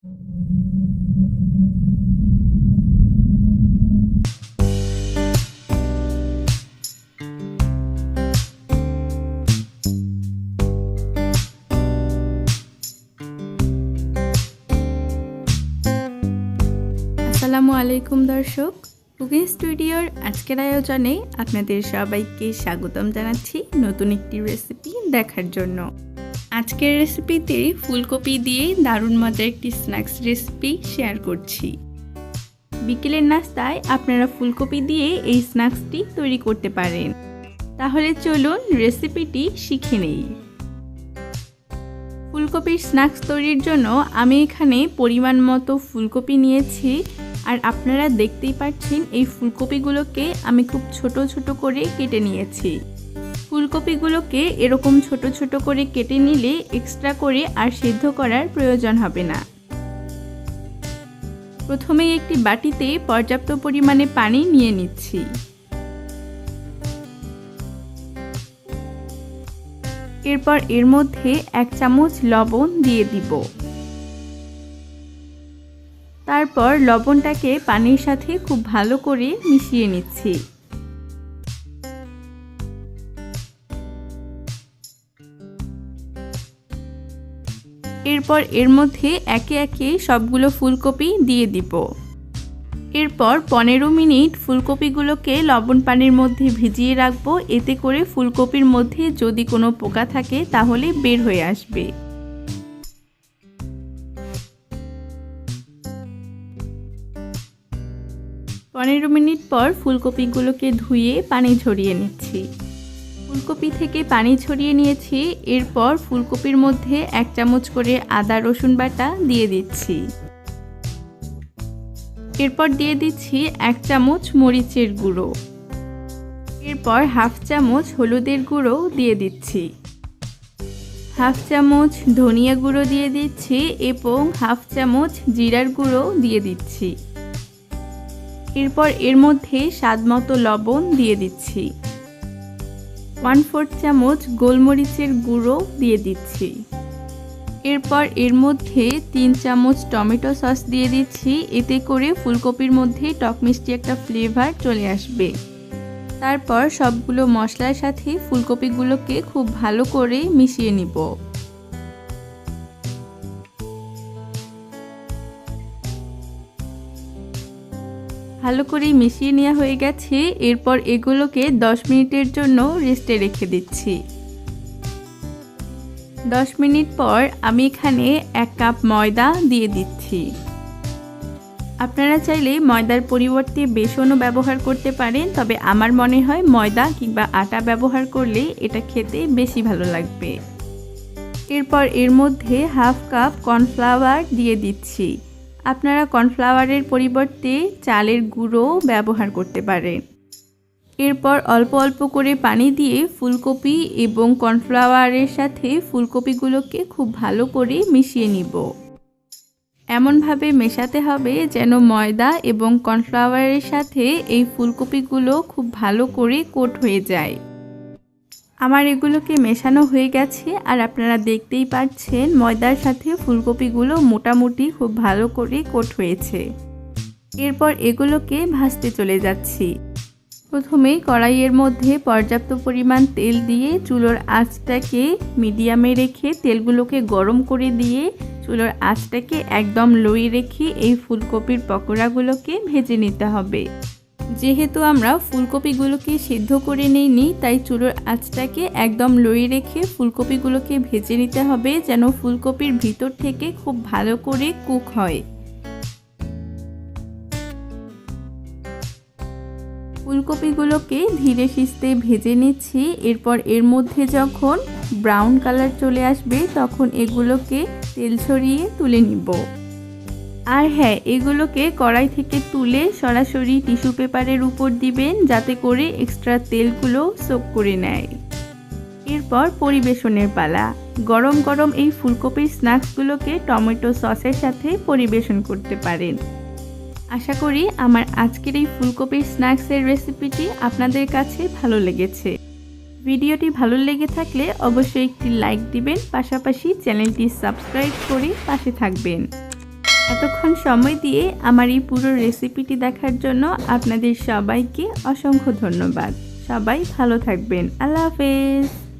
আসসালামু আলাইকুম দর্শক, কুকিং স্টুডিওর আজকের আয়োজনে আপনাদের সবাইকে স্বাগতম জানাচ্ছি নতুন একটি রেসিপি দেখার জন্য। আজকের রেসিপিতে ফুলকপি দিয়ে দারুণ মজার একটি স্ন্যাক্স রেসিপি শেয়ার করছি। বিকেলের নাস্তায় আপনারা ফুলকপি দিয়ে এই স্ন্যাক্সটি তৈরি করতে পারেন। তাহলে চলুন রেসিপিটি শিখে নেই। ফুলকপির স্ন্যাক্স তৈরির জন্য আমি এখানে পরিমাণ মতো ফুলকপি নিয়েছি, আর আপনারা দেখতেই পাচ্ছেন এই ফুলকপিগুলোকে আমি খুব ছোট ছোট করে কেটে নিয়েছি। ফুলকপিগুলোকে এরকম ছোট ছোট করে কেটে নিলে এক্সট্রা করে আর সিদ্ধ করার প্রয়োজন হবে না। প্রথমেই একটি বাটিতে পর্যাপ্ত পরিমাণে পানি নিয়ে নিচ্ছি। এরপর এর মধ্যে 1 চামচ লবণ দিয়ে দিব। তারপর লবণটাকে পানির সাথে খুব ভালো করে মিশিয়ে নিচ্ছি। এরপর এর মধ্যে একে একে সবগুলো ফুলকপি দিয়ে দিব। এরপর 15 মিনিট ফুলকপিগুলোকে লবণ পানির মধ্যে ভিজিয়ে রাখবো, এতে করে ফুলকপির মধ্যে যদি কোনো পোকা থাকে তাহলে বের হয়ে আসবে। পনেরো মিনিট পর ফুলকপিগুলোকে ধুয়ে পানি ঝরিয়ে নিচ্ছি। ফুলকপি থেকে পানি ঝরিয়ে নিয়েছি। এরপর ফুলকপির মধ্যে 1 চামচ করে আদা রসুন বাটা দিয়ে দিচ্ছি। এরপর দিয়ে দিচ্ছি 1 চামচ মরিচের গুঁড়ো। এরপর 1/2 চামচ হলুদের গুঁড়ো দিয়ে দিচ্ছি। 1/2 চামচ ধনিয়া গুঁড়ো দিয়ে দিচ্ছি এবং 1/2 চামচ জিরার গুঁড়ো দিয়ে দিচ্ছি। এরপর এর মধ্যে স্বাদমতো লবণ দিয়ে দিচ্ছি। 1/4 চামচ গোলমরিচের গুঁড়ো দিয়ে দিচ্ছি। এরপর এর মধ্যে 3 চামচ টমেটো সস দিয়ে দিচ্ছি, এতে করে ফুলকপির মধ্যে টক মিষ্টি একটা ফ্লেভার চলে আসবে। তারপর সবগুলো মশলার সাথে ফুলকপিগুলোকে খুব ভালো করে মিশিয়ে নিব। ভালো করে মিশিয়ে নেওয়া হয়ে গেছে। এরপর এগুলোকে 10 মিনিটের জন্য রেস্টে রেখে দিচ্ছি। 10 মিনিট পর আমি এখানে 1 কাপ ময়দা দিয়ে দিচ্ছি। আপনারা চাইলে ময়দার পরিবর্তে বেসনও ব্যবহার করতে পারেন, তবে আমার মনে হয় ময়দা কিংবা আটা ব্যবহার করলে এটা খেতে বেশি ভালো লাগবে। এরপর এর মধ্যে 1/2 কাপ কর্নফ্লাওয়ার দিয়ে দিচ্ছি। আপনারা কর্নফ্লাওয়ারের পরিবর্তে চালের গুঁড়ো ব্যবহার করতে পারেন। এরপর অল্প অল্প করে পানি দিয়ে ফুলকপি এবং কর্নফ্লাওয়ারের সাথে ফুলকপিগুলোকে খুব ভালো করে মিশিয়ে নিব। এমনভাবে মেশাতে হবে যেন ময়দা এবং কর্নফ্লাওয়ারের সাথে এই ফুলকপিগুলো খুব ভালো করে কোট হয়ে যায়। আমার এগুলোকে মেশানো হয়ে গেছে, আর আপনারা দেখতেই পাচ্ছেন ময়দার সাথে ফুলকপিগুলো মোটামুটি খুব ভালো করে কোট হয়েছে। এরপর এগুলোকে ভাজতে চলে যাচ্ছি। প্রথমেই কড়াইয়ের মধ্যে পর্যাপ্ত পরিমাণ তেল দিয়ে চুলোর আঁচটাকে মিডিয়ামে রেখে তেলগুলোকে গরম করে দিয়ে চুলোর আঁচটাকে একদম লোয়ে রেখে এই ফুলকপির পকোড়াগুলোকে ভেজে নিতে হবে। যেহেতু আমরা ফুলকপিগুলোকে সিদ্ধ করে নিইনি, তাই চুলোর আঁচটাকে একদম লোয়ে রেখে ফুলকপিগুলোকে ভেজে নিতে হবে, যেন ফুলকপির ভিতর থেকে খুব ভালো করে কুক হয়। ফুলকপিগুলোকে ধীরে সুস্থে ভেজে নিচ্ছি। এরপর এর মধ্যে যখন ব্রাউন কালার চলে আসবে তখন এগুলোকে তেল ছড়িয়ে তুলে নিব। আর হ্যাঁ, এগুলোকে কড়াই থেকে তুলে সরাসরি টিস্যু পেপারের উপর দিবেন, যাতে করে এক্সট্রা তেলগুলো সোক করে নেয়। এরপর পরিবেশনের পালা। গরম গরম এই ফুলকপির স্ন্যাক্সগুলোকে টমেটো সসের সাথে পরিবেশন করতে পারেন। আশা করি আমার আজকের এই ফুলকপির স্ন্যাক্সের রেসিপিটি আপনাদের কাছে ভালো লেগেছে। ভিডিওটি ভালো লেগে থাকলে অবশ্যই একটি লাইক দিবেন, পাশাপাশি চ্যানেলটি সাবস্ক্রাইব করে পাশে থাকবেন। এতক্ষণ সময় দিয়ে আমার এই পুরো রেসিপিটি দেখার জন্য আপনাদের সবাইকে অসংখ্য ধন্যবাদ। সবাই ভালো থাকবেন। আল্লাহ হাফেজ।